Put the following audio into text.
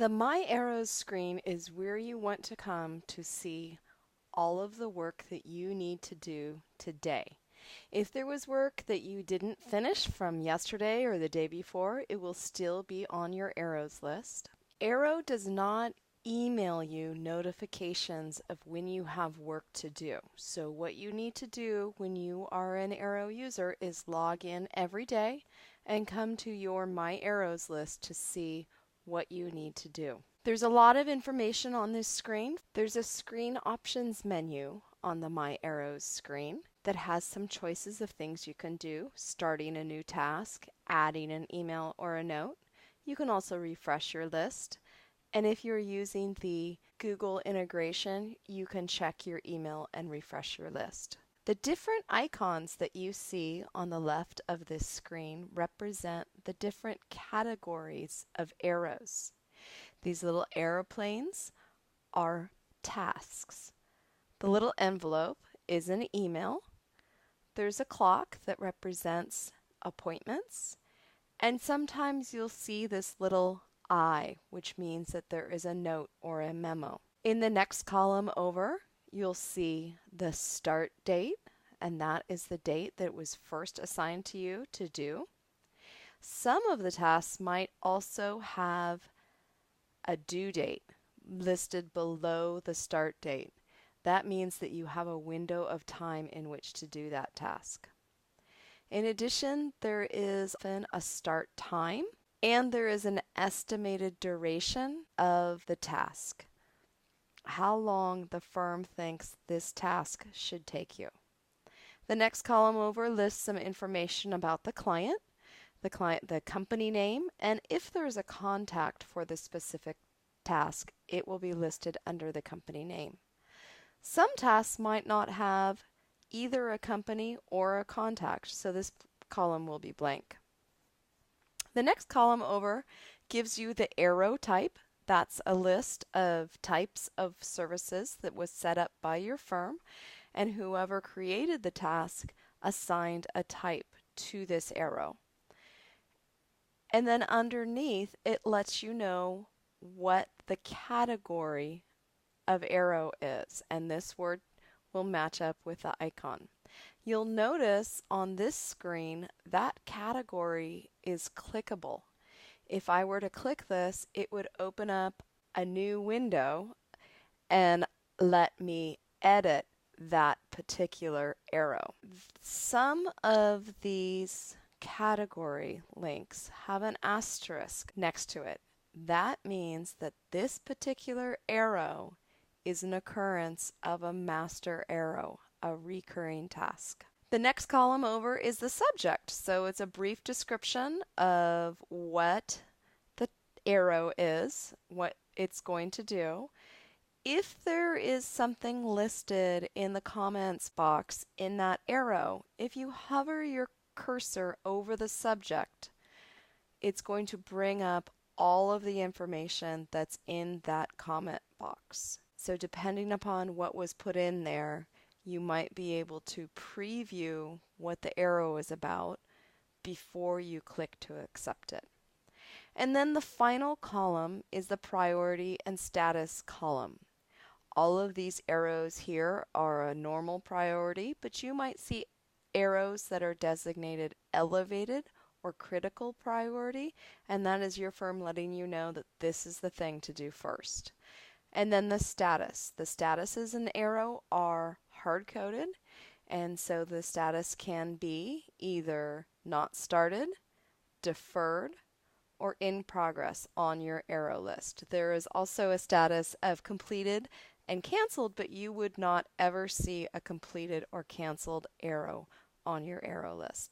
The My Aeros screen is where you want to come to see all of the work that you need to do today. If there was work that you didn't finish from yesterday or the day before, it will still be on your Aeros list. Aero does not email you notifications of when you have work to do. So what you need to do when you are an Aero user is log in every day and come to your My Aeros list to see what you need to do. There's a lot of information on this screen. There's a screen options menu on the My Aeros screen that has some choices of things you can do, starting a new task, adding an email or a note. You can also refresh your list. And if you're using the Google integration, you can check your email and refresh your list. The different icons that you see on the left of this screen represent the different categories of arrows. These little aeroplanes are tasks. The little envelope is an email. There's a clock that represents appointments. And sometimes you'll see this little I, which means that there is a note or a memo. In the next column over, you'll see the start date, and that is the date that was first assigned to you to do. Some of the tasks might also have a due date listed below the start date. That means that you have a window of time in which to do that task. In addition, there is often a start time and there is an estimated duration of the task. How long the firm thinks this task should take you. The next column over lists some information about the client, the company name, and if there is a contact for the specific task, it will be listed under the company name. Some tasks might not have either a company or a contact, so this column will be blank. The next column over gives you the arrow type. That's a list of types of services that was set up by your firm, and whoever created the task assigned a type to this arrow. And then underneath, it lets you know what the category of arrow is, and this word will match up with the icon. You'll notice on this screen that category is clickable. If I were to click this, it would open up a new window and let me edit that particular arrow. Some of these category links have an asterisk next to it. That means that this particular arrow is an occurrence of a master arrow, a recurring task. The next column over is the subject, so it's a brief description of what the arrow is, what it's going to do. If there is something listed in the comments box in that arrow, if you hover your cursor over the subject, it's going to bring up all of the information that's in that comment box. So depending upon what was put in there, you might be able to preview what the arrow is about before you click to accept it. And then the final column is the priority and status column. All of these arrows here are a normal priority, but you might see arrows that are designated elevated or critical priority, and that is your firm letting you know that this is the thing to do first. And then the status. The statuses in the arrow are hard-coded, and so the status can be either not started, deferred, or in progress on your arrow list. There is also a status of completed and canceled, but you would not ever see a completed or canceled arrow on your arrow list.